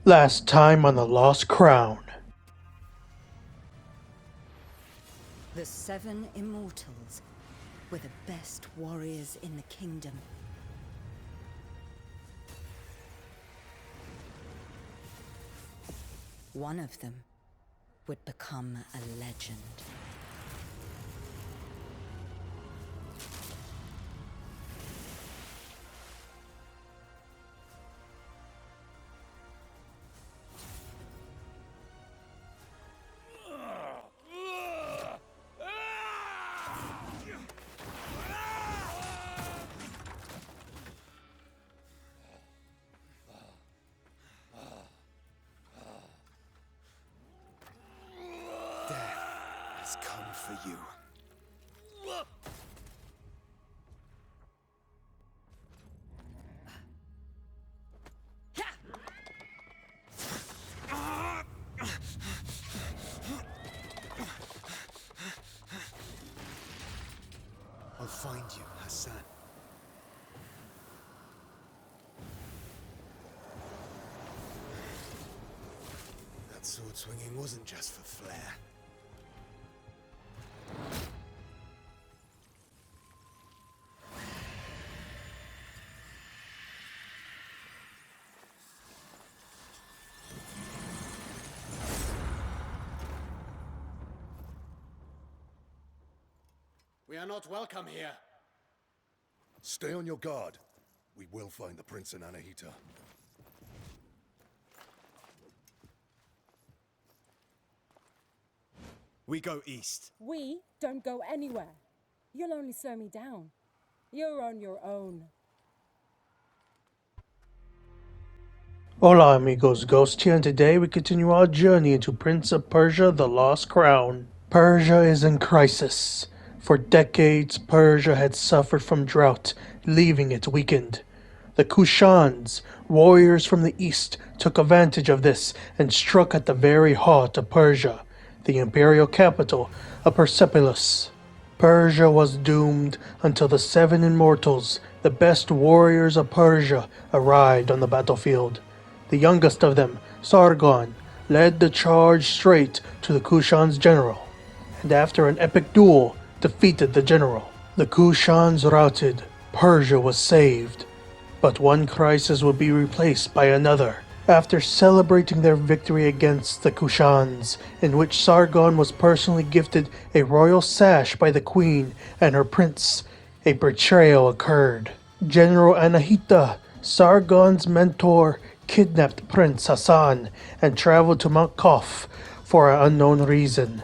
Last time on the Lost Crown. The Seven Immortals were the best warriors in the kingdom. One of them would become a legend. Come for you. I'll find you, Hassan. That sword swinging wasn't just for flair. We are not welcome here. Stay on your guard. We will find the prince and Anahita. We go east. We don't go anywhere. You'll only slow me down. You're on your own. Hola amigos, Ghost here, and today we continue our journey into Prince of Persia, the Lost Crown. Persia is in crisis. For decades, Persia had suffered from drought, leaving it weakened. The Kushans, warriors from the east, took advantage of this and struck at the very heart of Persia, the Imperial capital of Persepolis. Persia was doomed until the Seven Immortals, the best warriors of Persia, arrived on the battlefield. The youngest of them, Sargon, led the charge straight to the Kushans' general, and after an epic duel, defeated the general. The Kushans routed, Persia was saved. But one crisis would be replaced by another. After celebrating their victory against the Kushans, in which Sargon was personally gifted a royal sash by the queen and her prince, a betrayal occurred. General Anahita, Sargon's mentor, kidnapped Prince Hassan and traveled to Mount Qaf for an unknown reason.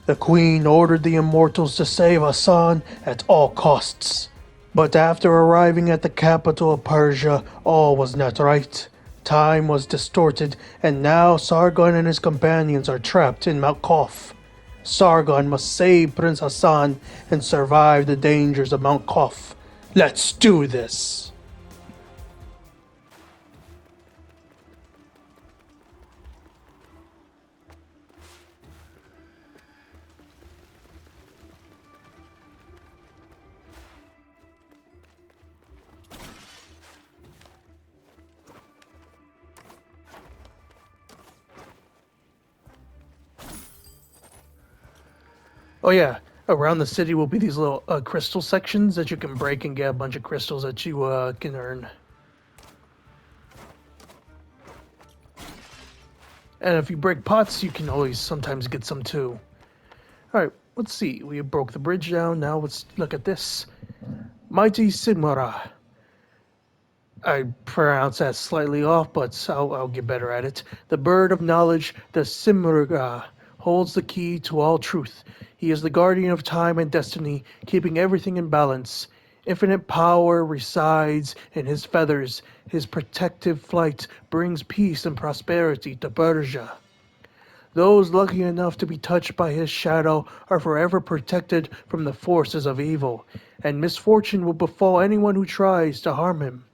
The queen ordered the immortals to save Hassan at all costs. But after arriving at the capital of Persia, all was not right. Time was distorted, and now Sargon and his companions are trapped in Mount Qaf. Sargon must save Prince Hassan and survive the dangers of Mount Qaf. Let's do this! Oh yeah, around the city will be these little crystal sections that you can break and get a bunch of crystals that you can earn. And if you break pots, you can always sometimes get some too. Alright, let's see. We broke the bridge down. Now let's look at this. Mighty Simara. I pronounce that slightly off, but I'll get better at it. The bird of knowledge, the Simara, holds the key to all truth. He is the guardian of time and destiny, keeping everything in balance. Infinite power resides in his feathers. His protective flight brings peace and prosperity to Persia. Those lucky enough to be touched by his shadow are forever protected from the forces of evil, and misfortune will befall anyone who tries to harm him.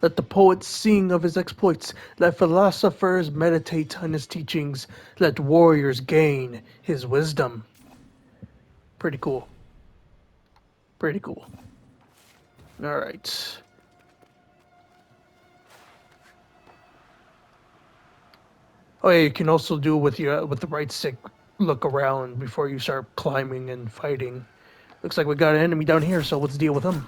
Let the poets sing of his exploits, let philosophers meditate on his teachings, let warriors gain his wisdom. Pretty cool. Pretty cool. Alright. Oh yeah, you can also do with the right stick. Look around before you start climbing and fighting. Looks like we got an enemy down here, so let's deal with him.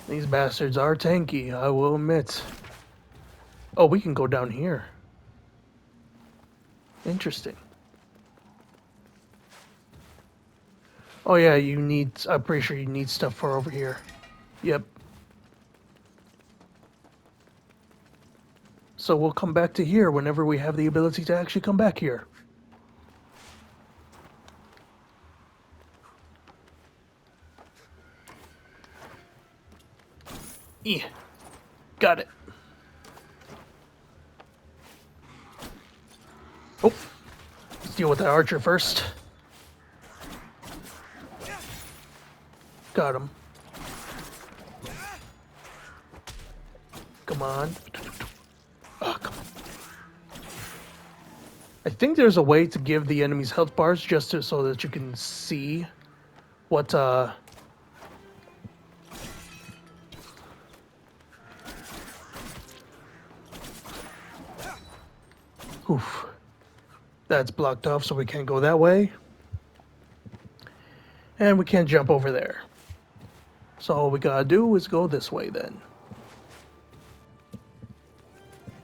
These bastards are tanky, I will admit. Oh, we can go down here. Interesting. Oh yeah, you need... I'm pretty sure you need stuff for over here. Yep. So we'll come back to here whenever we have the ability to actually come back here. Yeah. Got it. Oh. Let's deal with that archer first. Got him. Come on. Oh, come on. I think there's a way to give the enemies health bars just so that you can see what, Oof. That's blocked off, so we can't go that way. And we can't jump over there. So all we gotta do is go this way then.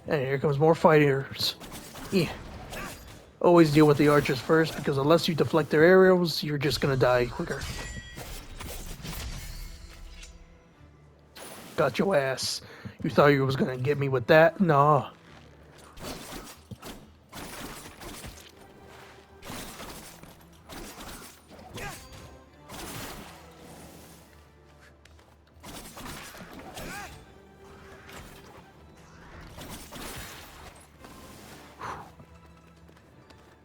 And here comes more fighters. Yeah. Always deal with the archers first, because unless you deflect their arrows, you're just gonna die quicker. Got your ass. You thought you was gonna get me with that? Nah.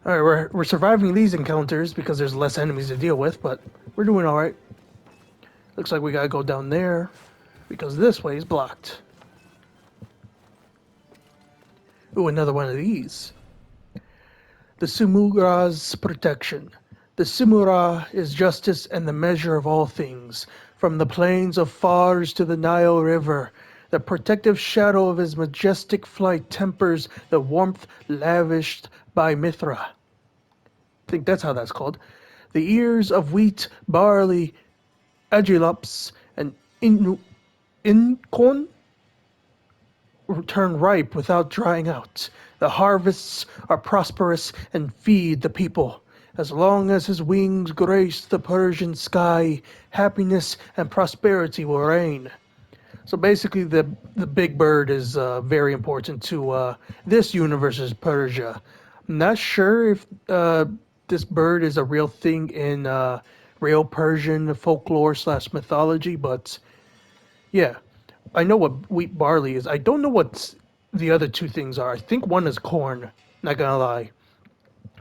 Alright, we're surviving these encounters because there's less enemies to deal with, but we're doing alright. Looks like we gotta go down there, because this way is blocked. Ooh, another one of these. The Sumura's protection. The Sumura is justice and the measure of all things. From the plains of Fars to the Nile River, the protective shadow of his majestic flight tempers the warmth lavished by Mithra. I think that's how that's called. The ears of wheat, barley, agilops, and incorn turn ripe without drying out. The harvests are prosperous and feed the people. As long as his wings grace the Persian sky, happiness and prosperity will reign. So basically, the big bird is very important to this universe's Persia. I'm not sure if this bird is a real thing in real Persian folklore / mythology, but yeah, I know what wheat barley is. I don't know what the other two things are. I think one is corn, not gonna lie.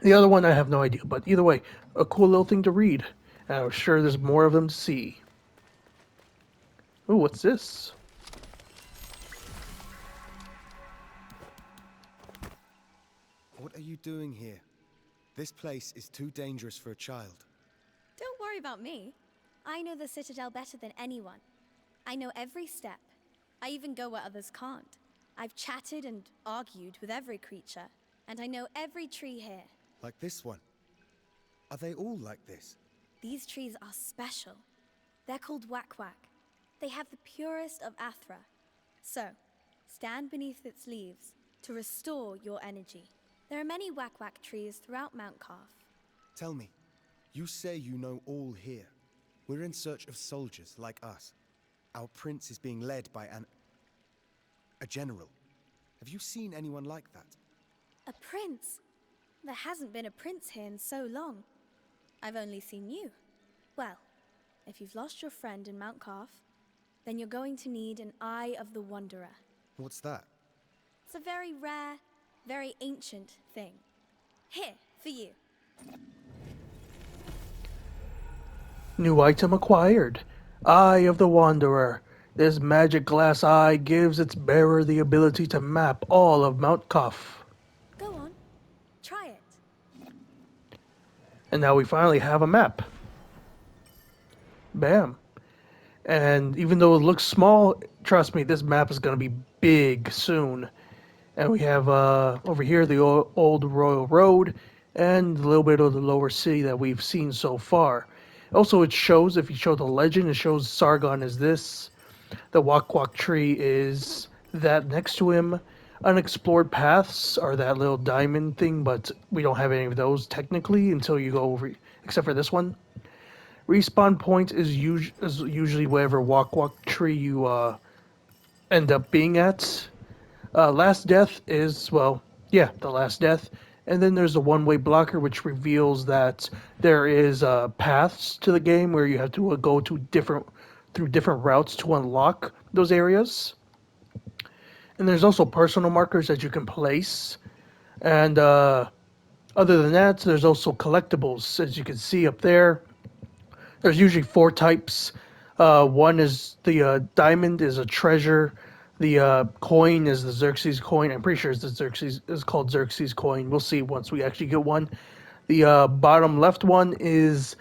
The other one I have no idea, but either way, a cool little thing to read. And I'm sure there's more of them to see. Ooh, what's this? What are you doing here? This place is too dangerous for a child. Don't worry about me. I know the citadel better than anyone. I know every step. I even go where others can't. I've chatted and argued with every creature, and I know every tree here. Like this one. Are they all like this? These trees are special. They're called Wak-Wak. They have the purest of Athra. So, stand beneath its leaves to restore your energy. There are many Wak-Wak trees throughout Mount Qaf. Tell me, you say you know all here. We're in search of soldiers like us. Our prince is being led by a general. Have you seen anyone like that? A prince? There hasn't been a prince here in so long. I've only seen you. Well, if you've lost your friend in Mount Qaf, then you're going to need an Eye of the Wanderer. What's that? It's a very rare, very ancient thing. Here, for you. New item acquired. Eye of the Wanderer. This magic glass eye gives its bearer the ability to map all of Mount Qaf. Go on, try it. And now we finally have a map. Bam. And even though it looks small, trust me, this map is going to be big soon. And we have over here the old Royal Road and a little bit of the lower city that we've seen so far. Also, it shows, if you show the legend, it shows Sargon is this. The Wak-Wak tree is that next to him. Unexplored paths are that little diamond thing, but we don't have any of those technically until you go over, except for this one. Respawn point is usually whatever Wak-Wak tree you end up being at. Last death is, well, yeah, the last death. And then there's a one-way blocker, which reveals that there is paths to the game where you have to go to through different routes to unlock those areas. And there's also personal markers that you can place. And other than that, there's also collectibles, as you can see up there. There's usually 4 types. One is the diamond is a treasure. The coin is the Xerxes coin. I'm pretty sure it's called Xerxes coin. We'll see once we actually get one. The bottom left one is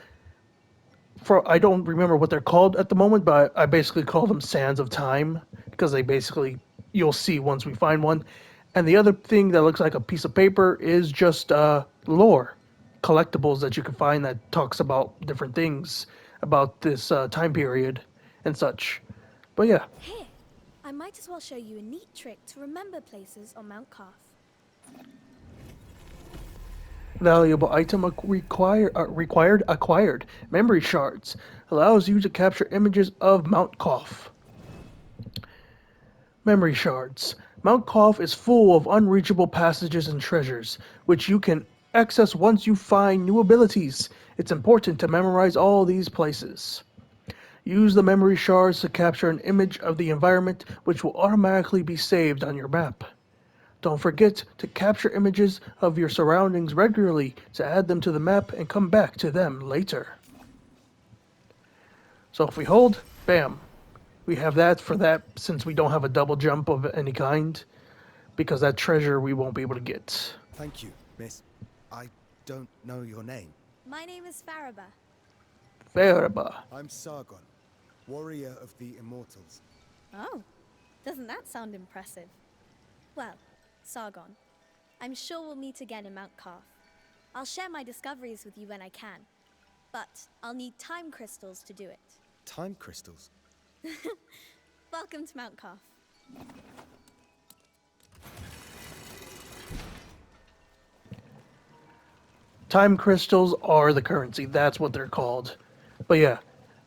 I don't remember what they're called at the moment, but I basically call them Sands of Time because you'll see once we find one. And the other thing that looks like a piece of paper is just lore, collectibles that you can find that talks about different things about this time period and such. But yeah. Here, I might as well show you a neat trick to remember places on Mount Qaf. Valuable item acquired. Memory shards. Allows you to capture images of Mount Qaf. Memory shards. Mount Qaf is full of unreachable passages and treasures, which you can access once you find new abilities. It's important to memorize all these places. Use the memory shards to capture an image of the environment, which will automatically be saved on your map. Don't forget to capture images of your surroundings regularly to add them to the map and come back to them later. So if we hold, bam. We have that for that since we don't have a double jump of any kind, because that treasure we won't be able to get. Thank you, miss. I don't know your name. My name is Fariba. Fariba. I'm Sargon, warrior of the Immortals. Oh, doesn't that sound impressive? Well, Sargon, I'm sure we'll meet again in Mount Qaf. I'll share my discoveries with you when I can, but I'll need time crystals to do it. Time crystals? Welcome to Mount Qaf. Time crystals are the currency. That's what they're called. But yeah,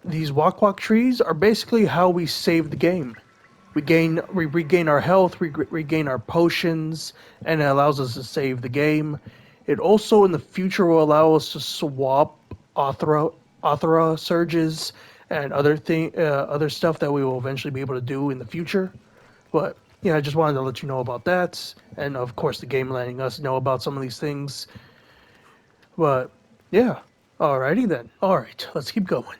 these Wak-Wak trees are basically how we save the game. We regain our health, we regain our potions, and it allows us to save the game. It also, in the future, will allow us to swap Athra surges and other stuff that we will eventually be able to do in the future. But yeah, I just wanted to let you know about that, and of course, the game letting us know about some of these things. But yeah, alrighty then. All right, let's keep going.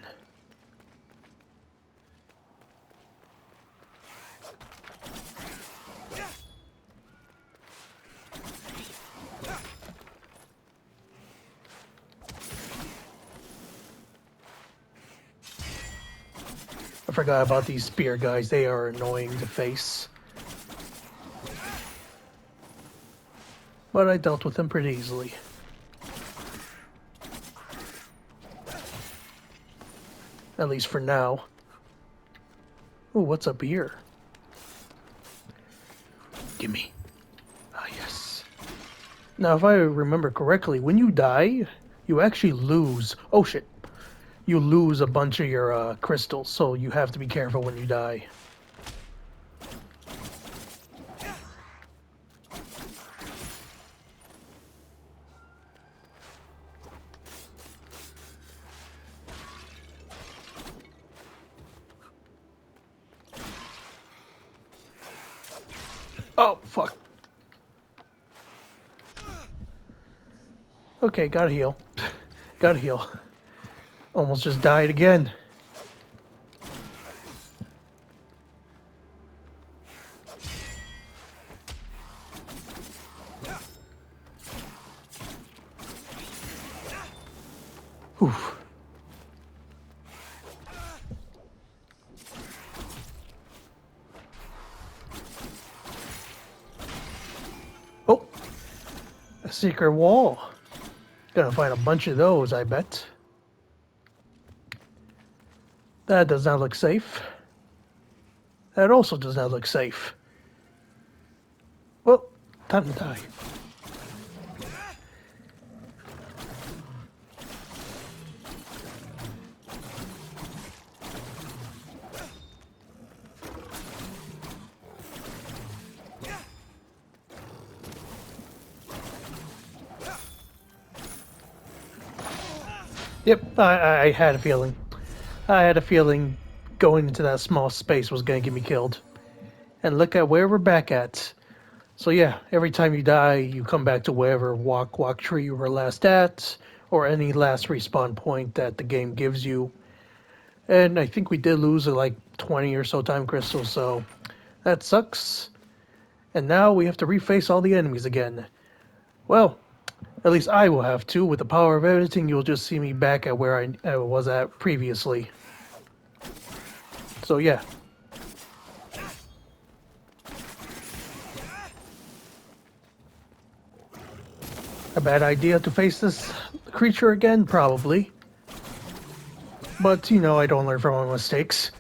I forgot about these spear guys. They are annoying to face. But I dealt with them pretty easily. At least for now. Ooh, what's up here? Gimme. Ah, yes. Now, if I remember correctly, when you die, you actually lose... Oh, shit. You lose a bunch of your crystals, so you have to be careful when you die. Oh, fuck. Okay, gotta heal. Gotta heal. Almost just died again. Oof. Secret wall. Gonna find a bunch of those, I bet. That does not look safe. That also does not look safe. Well, time to die. Yep, I had a feeling. I had a feeling going into that small space was going to get me killed. And look at where we're back at. So yeah, every time you die, you come back to wherever Wak-Wak tree you were last at, or any last respawn point that the game gives you. And I think we did lose like 20 or so time crystals, so that sucks. And now we have to reface all the enemies again. Well, at least I will have to. With the power of editing, you'll just see me back at where I was at previously. So yeah. A bad idea to face this creature again? Probably. But, you know, I don't learn from my mistakes.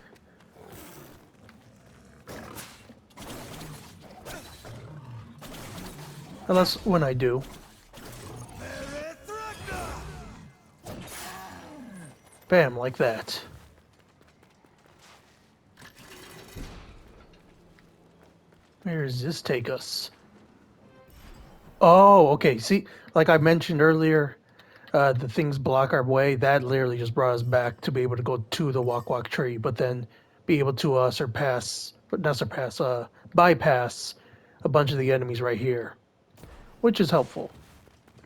Unless when I do. Bam, like that. Where does this take us? Oh, okay. See, like I mentioned earlier, the things block our way. That literally just brought us back to be able to go to the Wak-Wak tree, but then be able to bypass a bunch of the enemies right here, which is helpful,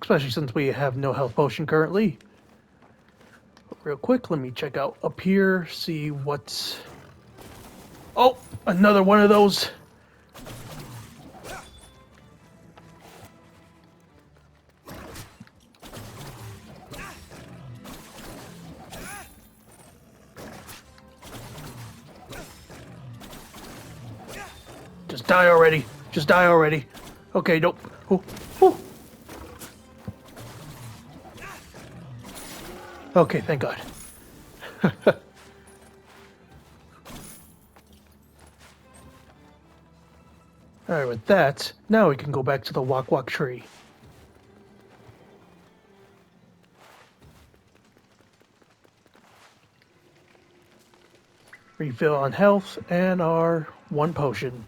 especially since we have no health potion currently. Real quick, let me check out up here, see what's... Oh, another one of those. Just die already. Just die already. Okay, nope. Ooh, ooh. Okay, thank God. Alright, with that, now we can go back to the Wak-Wak tree. Refill on health and our one potion.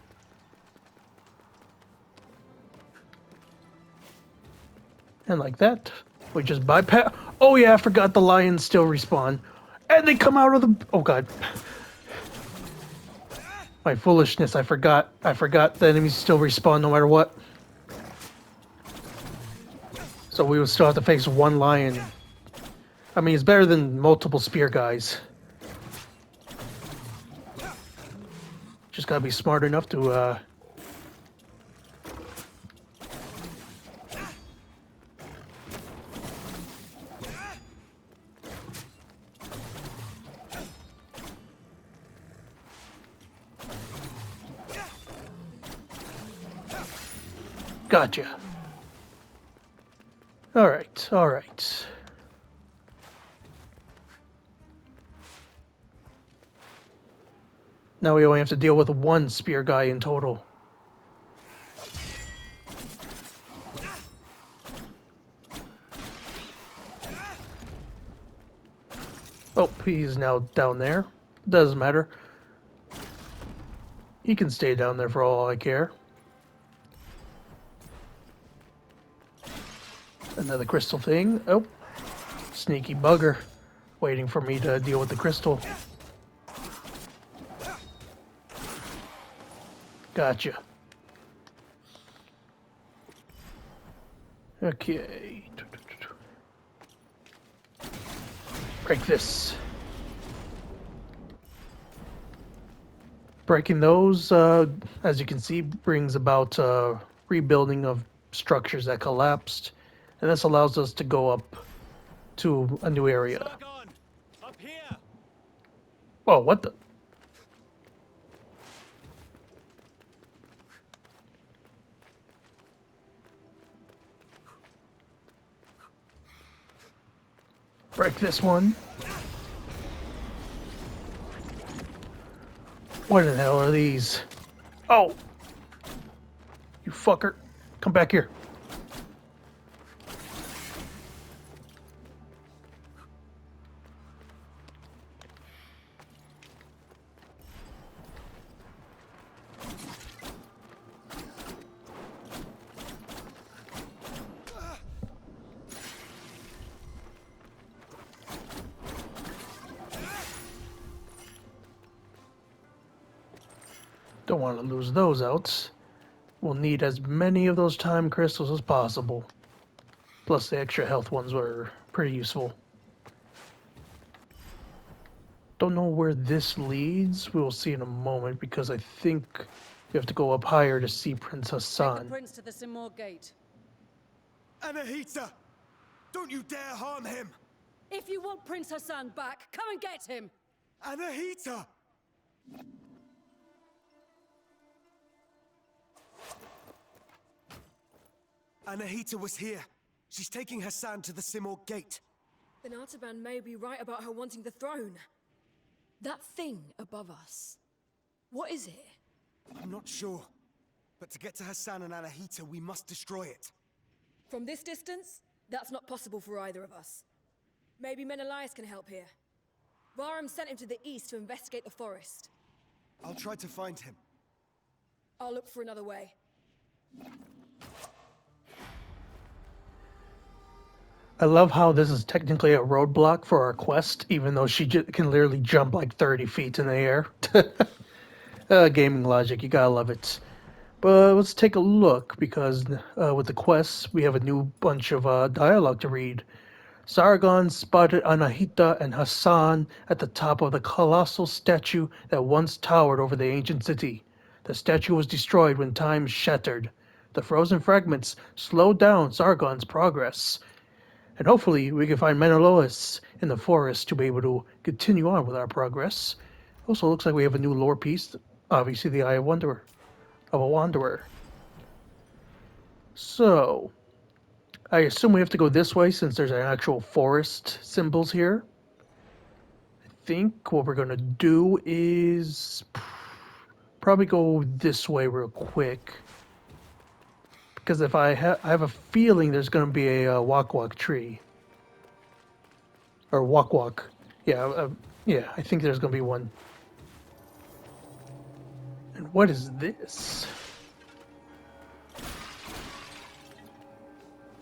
And like that, we just bypass. Oh yeah, I forgot the lions still respawn. And they come out of the... Oh God. My foolishness, I forgot. I forgot the enemies still respawn no matter what. So we would still have to face one lion. I mean, it's better than multiple spear guys. Just gotta be smart enough to, Gotcha. Alright, alright. Now we only have to deal with one spear guy in total. Oh, he's now down there. Doesn't matter. He can stay down there for all I care. Another crystal thing. Oh, sneaky bugger. Waiting for me to deal with the crystal. Gotcha. Okay. Break this. Breaking those, as you can see, brings about rebuilding of structures that collapsed. And this allows us to go up to a new area. Sargon, up here. Whoa, what the? Break this one. What the hell are these? Oh! You fucker. Come back here. Don't want to lose those outs. We'll need as many of those time crystals as possible. Plus the extra health ones were pretty useful. Don't know where this leads. We'll see in a moment because I think you have to go up higher to see Prince Take the Hassan. prince to the Simor gate. Anahita! Don't you dare harm him! If you want Prince Hassan back, come and get him! Anahita! Anahita was here. She's taking Hassan to the Simor gate. Then Artaban may be right about her wanting the throne. That thing above us. What is it? I'm not sure. But to get to Hassan and Anahita, we must destroy it. From this distance, that's not possible for either of us. Maybe Menelaus can help here. Bahram sent him to the east to investigate the forest. I'll try to find him. I'll look for another way. I love how this is technically a roadblock for our quest, even though she can literally jump like 30 feet in the air. Gaming logic, you gotta love it. But let's take a look, because with the quests, we have a new bunch of dialogue to read. Sargon spotted Anahita and Hassan at the top of the colossal statue that once towered over the ancient city. The statue was destroyed when time shattered. The frozen fragments slowed down Sargon's progress. And hopefully we can find Menelaus in the forest to be able to continue on with our progress. Also looks like we have a new lore piece. Obviously the Eye of a Wanderer. So, I assume we have to go this way since there's an actual forest symbols here. I think what we're going to do is probably go this way real quick. Because if I have a feeling there's going to be a Wak-Wak tree. Or Wak-Wak. Yeah, I think there's going to be one. And what is this?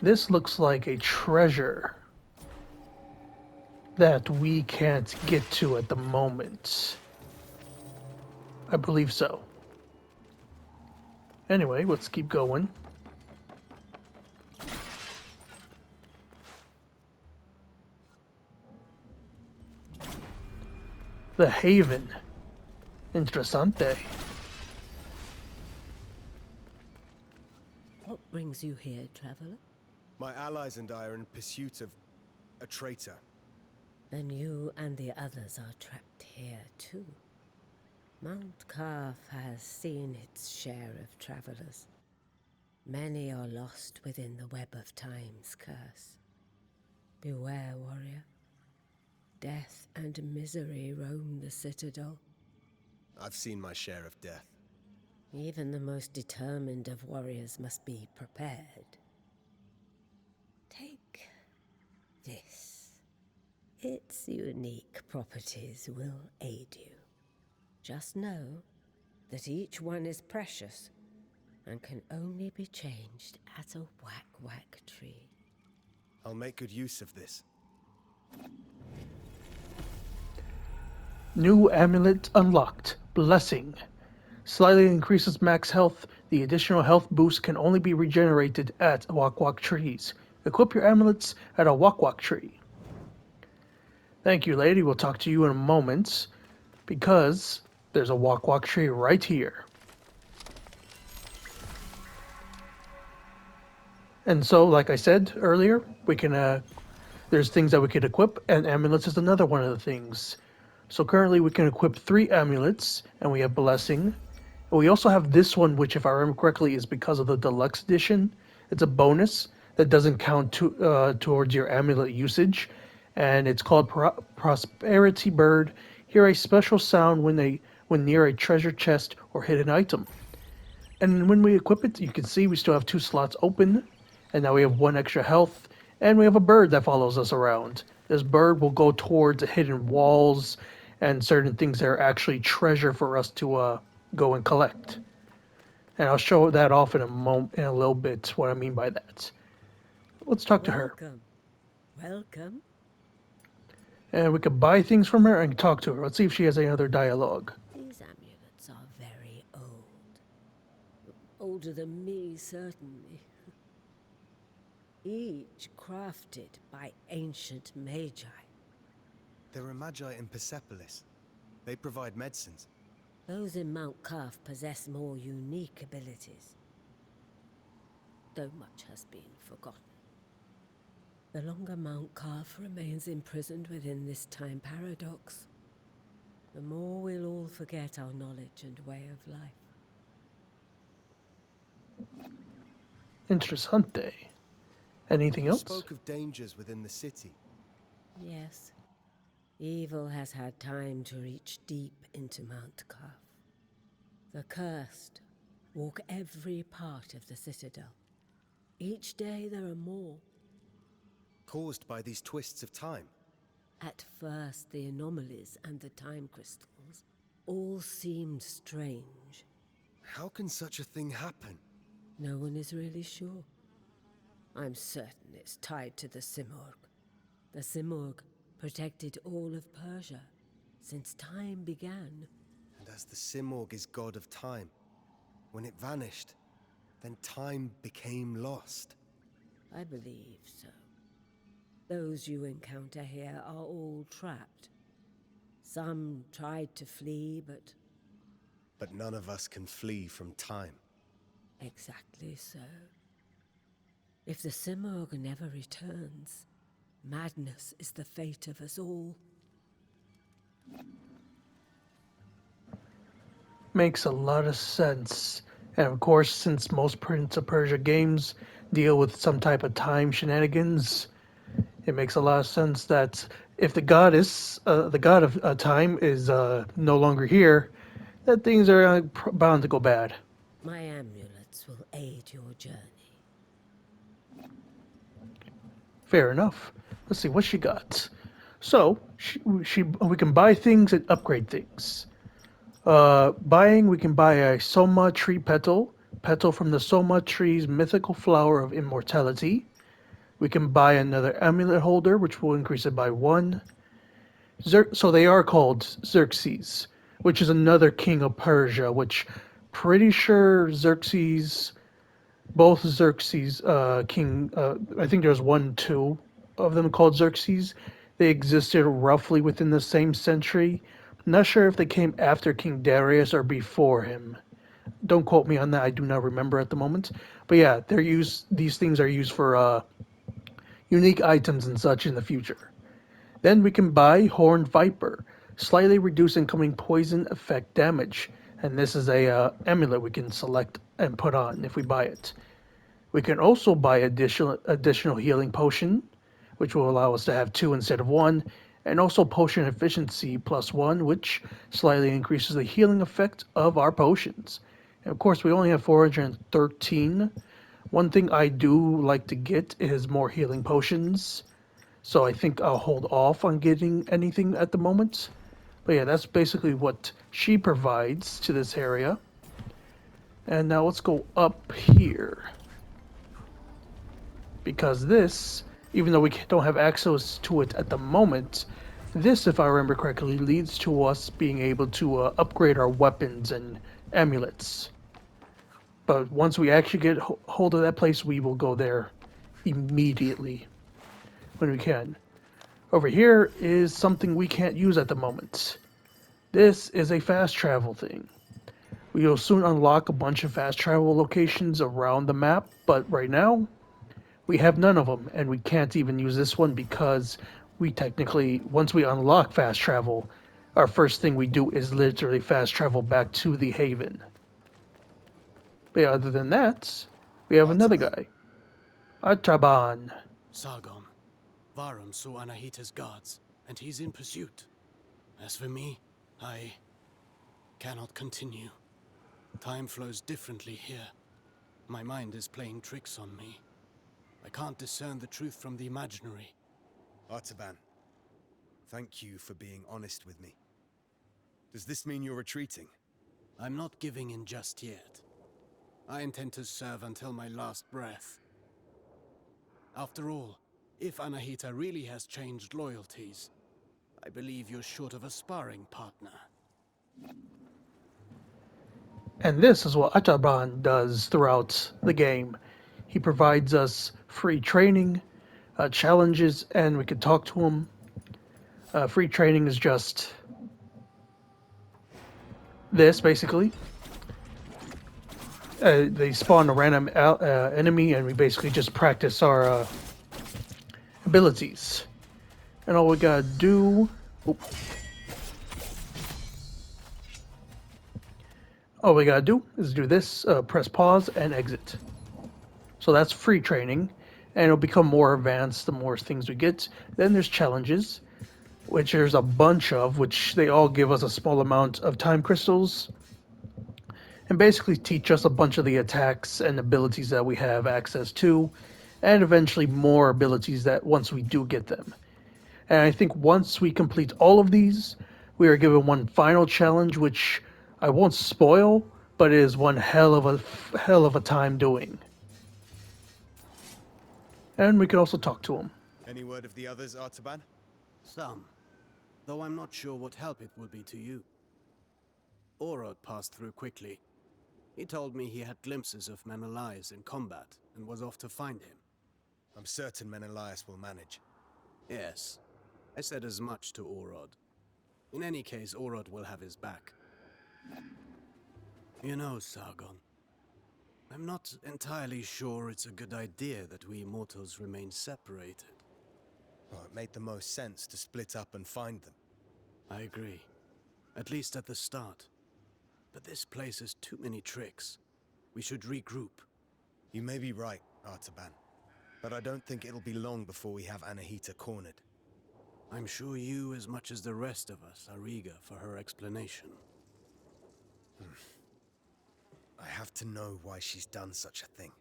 This looks like a treasure that we can't get to at the moment. I believe so. Anyway, let's keep going. The Haven. Interessante. What brings you here, traveler? My allies and I are in pursuit of a traitor. Then you and the others are trapped here too. Mount Qaf has seen its share of travelers. Many are lost within the web of time's curse. Beware, warrior. Death and misery roam the citadel. I've seen my share of death. Even the most determined of warriors must be prepared. Take this. Its unique properties will aid you. Just know that each one is precious and can only be changed at a Wak-Wak tree. I'll make good use of this. New amulet unlocked. Blessing. Slightly increases max health. The additional health boost can only be regenerated at Wak-Wak trees. Equip your amulets at a Wak-Wak tree. Thank you, lady. We'll talk to you in a moment, because there's a Wak-Wak tree right here. And so, like I said earlier, we can, there's things that we could equip, and amulets is another one of the things. So currently we can equip 3 amulets, and we have Blessing. And we also have this one, which if I remember correctly is because of the deluxe edition. It's a bonus that doesn't count towards your amulet usage. and it's called Prosperity Bird. Hear a special sound when near a treasure chest or hidden item. And when we equip it, you can see we still have 2 slots open, and now we have 1 extra health, and we have a bird that follows us around. This bird will go towards hidden walls and certain things that are actually treasure for us to go and collect. And I'll show that off in a little bit, what I mean by that. Let's talk to her. Welcome. Welcome. And we can buy things from her and talk to her. Let's see if she has any other dialogue. These amulets are very old. Older than me, certainly. Each crafted by ancient magi. There are magi in Persepolis. They provide medicines. Those in Mount Qaf possess more unique abilities, though much has been forgotten. The longer Mount Qaf remains imprisoned within this time paradox, the more we'll all forget our knowledge and way of life. Interessante. Anything You else? spoke of dangers within the city. Yes, evil has had time to reach deep into Mount Qaf. The cursed walk every part of the citadel. Each day there are more. Caused by these twists of time. At first, the anomalies and the time crystals all seemed strange. How can such a thing happen? No one is really sure. I'm certain it's tied to the Simurgh. The Simurgh protected all of Persia since time began. And as the Simurgh is god of time, when it vanished, then time became lost. I believe so. Those you encounter here are all trapped. Some tried to flee, but... But none of us can flee from time. Exactly so. If the Simurgh never returns, madness is the fate of us all. Makes a lot of sense. And of course, since most Prince of Persia games deal with some type of time shenanigans, it makes a lot of sense that if the goddess, the god of time, is no longer here, that things are bound to go bad. My amulets will aid your journey. Fair enough. Let's see what she got. So we can buy things and upgrade things. Buying, we can buy a Soma tree petal from the Soma tree's mythical flower of immortality. We can buy another amulet holder, which will increase it by 1. So they are called Xerxes, which is another king of Persia, which pretty sure both Xerxes I think there's 2 of them called Xerxes. They existed roughly within the same century. Not sure if they came after King Darius or before him. Don't quote me on that. I do not remember at the moment. But yeah, these things are used for unique items and such in the future. Then we can buy Horned Viper, slightly reduce incoming poison effect damage. And this is a amulet we can select and put on if we buy it. We can also buy additional healing potion, which will allow us to have 2 instead of 1, and also potion efficiency +1, which slightly increases the healing effect of our potions. And of course, we only have 413. One thing I do like to get is more healing potions, so I think I'll hold off on getting anything at the moment. But yeah, that's basically what she provides to this area. And now let's go up here. Because this, even though we don't have access to it at the moment, this, if I remember correctly, leads to us being able to upgrade our weapons and amulets. But once we actually get hold of that place, we will go there immediately when we can. Over here is something we can't use at the moment. This is a fast travel thing. We will soon unlock a bunch of fast travel locations around the map, but right now, we have none of them, and we can't even use this one because we technically, once we unlock fast travel, our first thing we do is literally fast travel back to the haven. But yeah, other than that, we have another guy. Artaban. Sargon, Varum saw Anahita's guards, and he's in pursuit. As for me, I cannot continue. Time flows differently here. My mind is playing tricks on me. I can't discern the truth from the imaginary. Artaban, thank you for being honest with me. Does this mean you're retreating? I'm not giving in just yet. I intend to serve until my last breath. After all, if Anahita really has changed loyalties, I believe you're short of a sparring partner. And this is what Artaban does throughout the game. He provides us free training, challenges, and we can talk to him. Free training is just this, basically. They spawn a random enemy, and we basically just practice our abilities. And all we gotta do... All we gotta do is do this, press pause, and exit. So that's free training, and it'll become more advanced the more things we get. Then there's challenges, which there's a bunch of, which they all give us a small amount of time crystals, and basically teach us a bunch of the attacks and abilities that we have access to, and eventually more abilities that once we do get them. And I think once we complete all of these, we are given one final challenge, which I won't spoil, but it is one hell of a time doing. And we can also talk to him. Any word of the others, Artaban? Some, though I'm not sure what help it will be to you. Orod passed through quickly. He told me he had glimpses of Menelaus in combat and was off to find him. I'm certain Menelaus will manage. Yes, I said as much to Orod. In any case, Orod will have his back. You know, Sargon, I'm not entirely sure it's a good idea that we mortals remain separated. Well, it made the most sense to split up and find them. I agree, at least at the start. But this place has too many tricks. We should regroup. You may be right, Artaban. But I don't think it'll be long before we have Anahita cornered. I'm sure you, as much as the rest of us, are eager for her explanation. I have to know why she's done such a thing.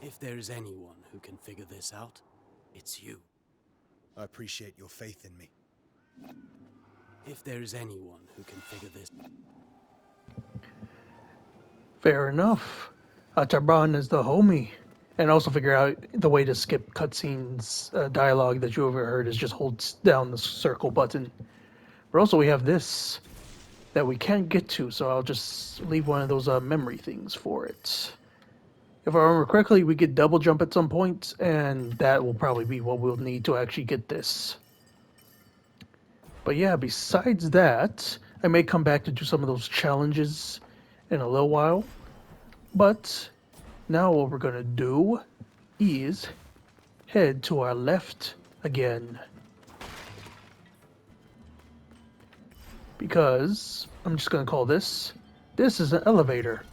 If there is anyone who can figure this out, it's you. I appreciate your faith in me. If there is anyone who can figure this... Fair enough. Artaban is the homie. And also figure out the way to skip cutscenes dialogue that you overheard is just hold down the circle button. But also we have this that we can't get to, so I'll just leave one of those memory things for it. If I remember correctly, we get double jump at some point, and that will probably be what we'll need to actually get this. But yeah, besides that, I may come back to do some of those challenges in a little while. But now what we're going to do is head to our left again. Because I'm just going to call this is an elevator.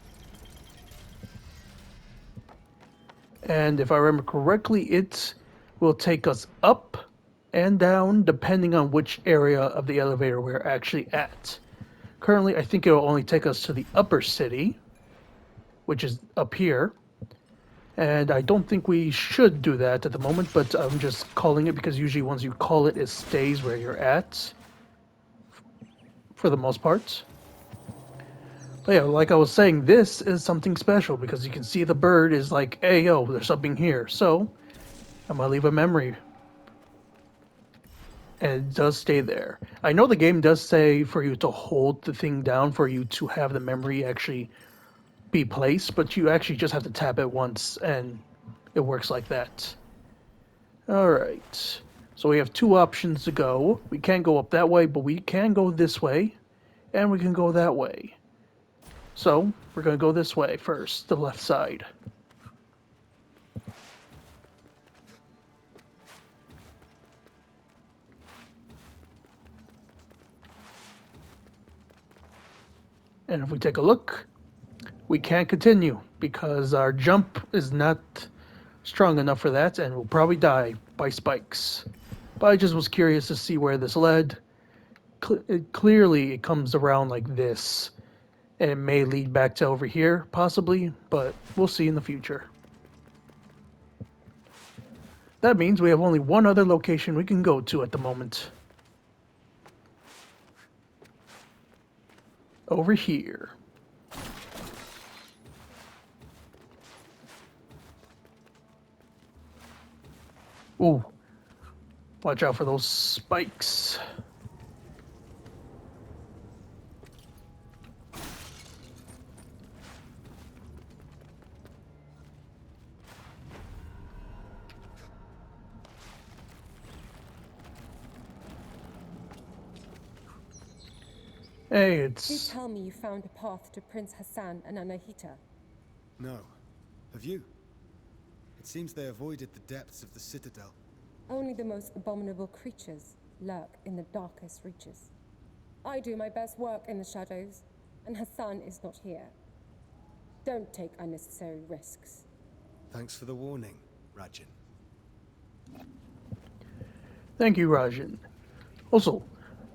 And if I remember correctly, it will take us up and down depending on which area of the elevator we're actually at. Currently, I think it will only take us to the upper city, which is up here. And I don't think we should do that at the moment, but I'm just calling it because usually once you call it, it stays where you're at. For the most part. But yeah, like I was saying, this is something special because you can see the bird is like, hey, yo, there's something here. So, I'm going to leave a memory. And it does stay there. I know the game does say for you to hold the thing down for you to have the memory actually be placed, but you actually just have to tap it once and it works like that. Alright. So we have two options to go. We can't go up that way, but we can go this way. And we can go that way. So, we're going to go this way first, the left side. And if we take a look, we can't continue because our jump is not strong enough for that, and will probably die by spikes. But I just was curious to see where this led. Clearly, it comes around like this, and it may lead back to over here, possibly, but we'll see in the future. That means we have only one other location we can go to at the moment. Over here. Ooh. Watch out for those spikes. Hey, Do it's... tell me you found a path to Prince Hassan and Anahita. No. Have you? It seems they avoided the depths of the citadel. Only the most abominable creatures lurk in the darkest reaches. I do my best work in the shadows, and Hassan is not here. Don't take unnecessary risks. Thanks for the warning, Rajan. Thank you, Rajan. Also,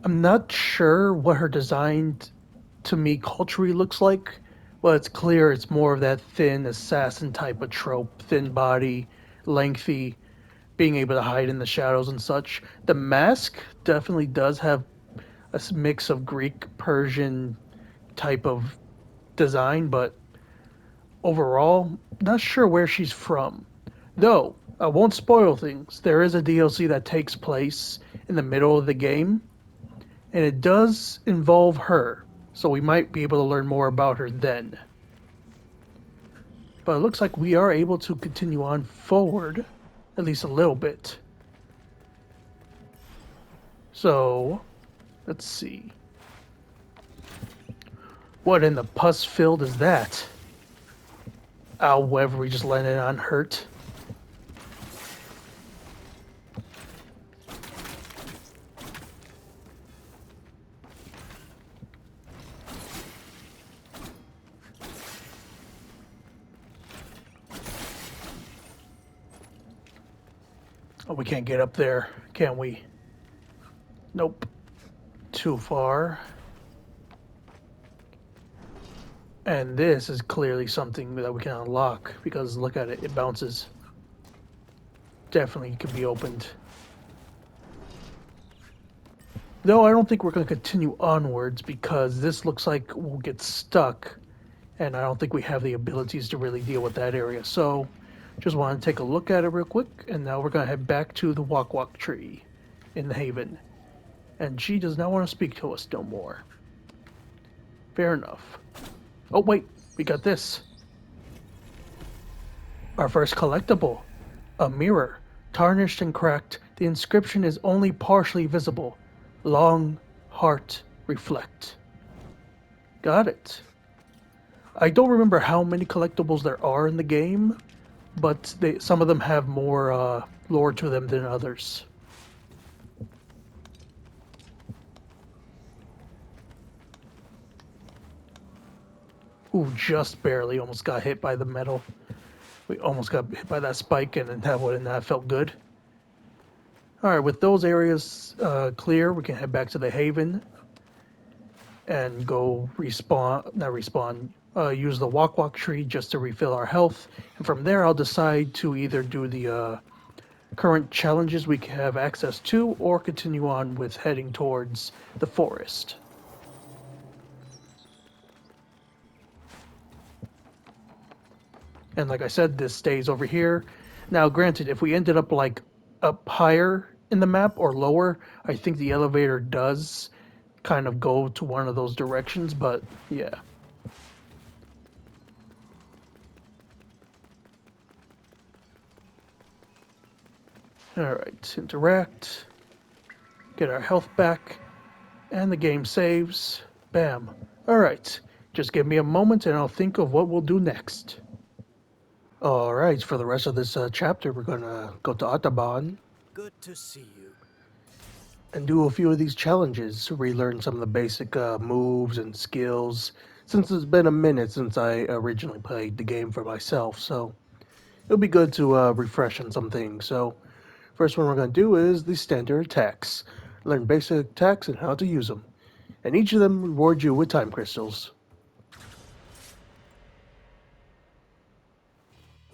I'm not sure what her design to me culturally looks like. Well, it's clear it's more of that thin assassin type of trope. Thin body, lengthy, being able to hide in the shadows and such. The mask definitely does have a mix of Greek, Persian type of design, but overall, not sure where she's from. Though, I won't spoil things. There is a DLC that takes place in the middle of the game, and it does involve her, so we might be able to learn more about her then. But it looks like we are able to continue on forward, at least a little bit. So, let's see. What in the pus field is that? Ow, whatever we just landed on hurt. Oh, we can't get up there, can we? Nope. Too far. And this is clearly something that we can unlock, because look at it, it bounces. Definitely can be opened. Though I don't think we're going to continue onwards, because this looks like we'll get stuck, and I don't think we have the abilities to really deal with that area. So, just want to take a look at it real quick, and now we're going to head back to the Wak-Wak tree in the Haven. And she does not want to speak to us no more. Fair enough. Oh wait, we got this. Our first collectible. A mirror. Tarnished and cracked, the inscription is only partially visible. Long, heart, reflect. Got it. I don't remember how many collectibles there are in the game, but some of them have more lore to them than others. Ooh, just barely almost got hit by the metal. We almost got hit by that spike, and that wouldn't have felt good. Alright, with those areas clear, we can head back to the Haven and go use the Wak-Wak tree just to refill our health. And from there, I'll decide to either do the current challenges we have access to, or continue on with heading towards the forest. And like I said, this stays over here. Now, granted, if we ended up like up higher in the map or lower, I think the elevator does kind of go to one of those directions, but yeah. Alright, interact. Get our health back. And the game saves. Bam. Alright, just give me a moment and I'll think of what we'll do next. Alright, for the rest of this chapter, we're gonna go to Artaban. Good to see you. And do a few of these challenges, relearn some of the basic moves and skills, since it's been a minute since I originally played the game for myself, so it'll be good to refresh on some things. So, first one we're going to do is the standard attacks. Learn basic attacks and how to use them. And each of them rewards you with time crystals.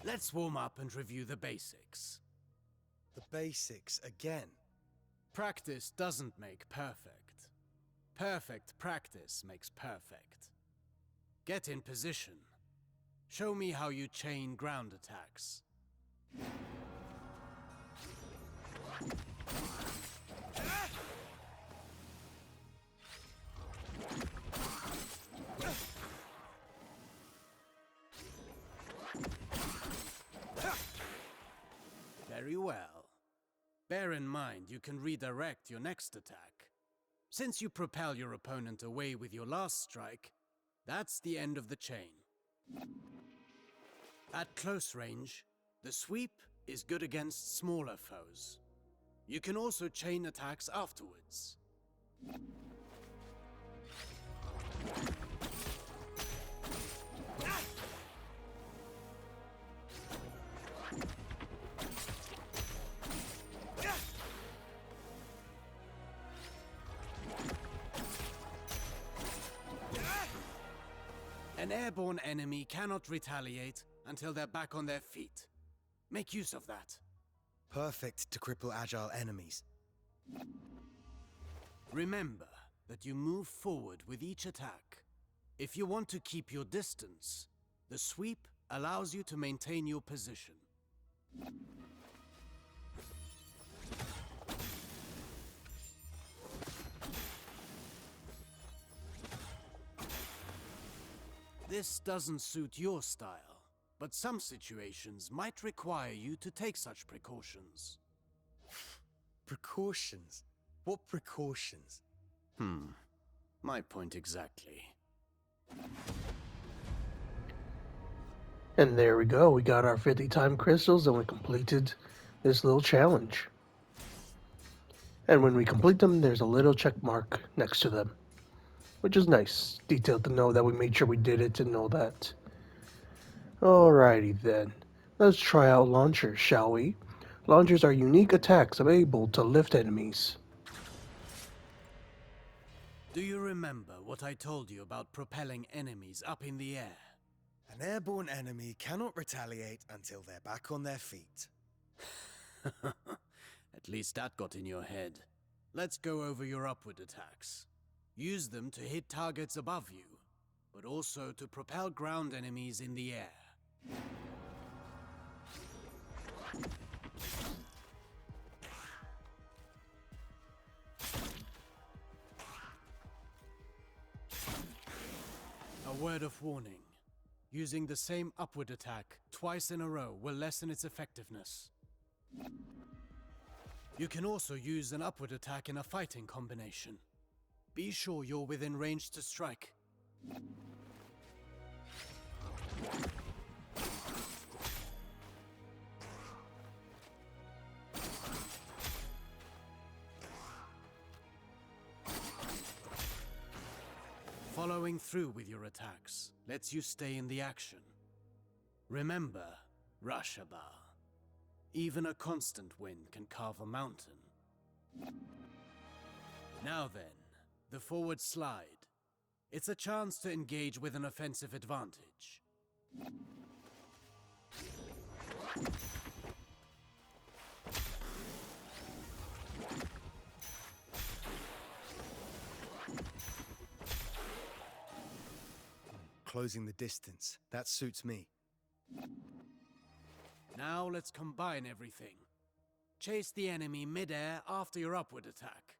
Let's warm up and review the basics. The basics again. Practice doesn't make perfect. Perfect practice makes perfect. Get in position. Show me how you chain ground attacks. Very well. Bear in mind you can redirect your next attack. Since you propel your opponent away with your last strike, that's the end of the chain. At close range, the sweep is good against smaller foes. You can also chain attacks afterwards. An airborne enemy cannot retaliate until they're back on their feet. Make use of that. Perfect to cripple agile enemies. Remember that you move forward with each attack. If you want to keep your distance, the sweep allows you to maintain your position. This doesn't suit your style, but some situations might require you to take such precautions. Precautions? What precautions? My point exactly. And there we go. We got our 50 time crystals and we completed this little challenge. And when we complete them, there's a little check mark next to them, which is nice. Detailed to know that we made sure we did it and all that. Alrighty then. Let's try out launchers, shall we? Launchers are unique attacks able to lift enemies. Do you remember what I told you about propelling enemies up in the air? An airborne enemy cannot retaliate until they're back on their feet. At least that got in your head. Let's go over your upward attacks. Use them to hit targets above you, but also to propel ground enemies in the air. A word of warning. Using the same upward attack twice in a row will lessen its effectiveness. You can also use an upward attack in a fighting combination. Be sure you're within range to strike. Following through with your attacks lets you stay in the action. Remember, Rashaba. Even a constant wind can carve a mountain. Now then, the forward slide. It's a chance to engage with an offensive advantage. Closing the distance. That suits me. Now let's combine everything. Chase the enemy mid-air after your upward attack.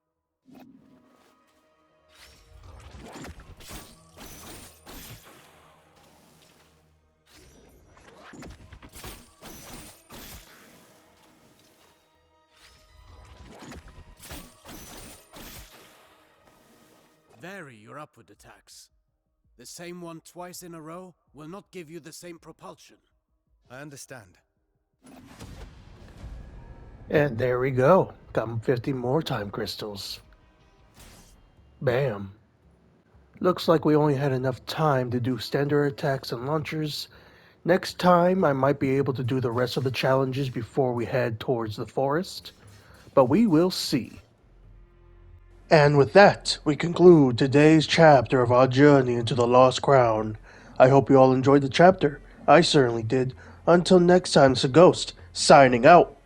Vary your upward attacks. The same one twice in a row will not give you the same propulsion. I understand. And there we go. Got 50 more time crystals. Bam. Looks like we only had enough time to do standard attacks and launchers. Next time, I might be able to do the rest of the challenges before we head towards the forest, but we will see. And with that, we conclude today's chapter of our journey into the Lost Crown. I hope you all enjoyed the chapter. I certainly did. Until next time, it's a Ghost, signing out.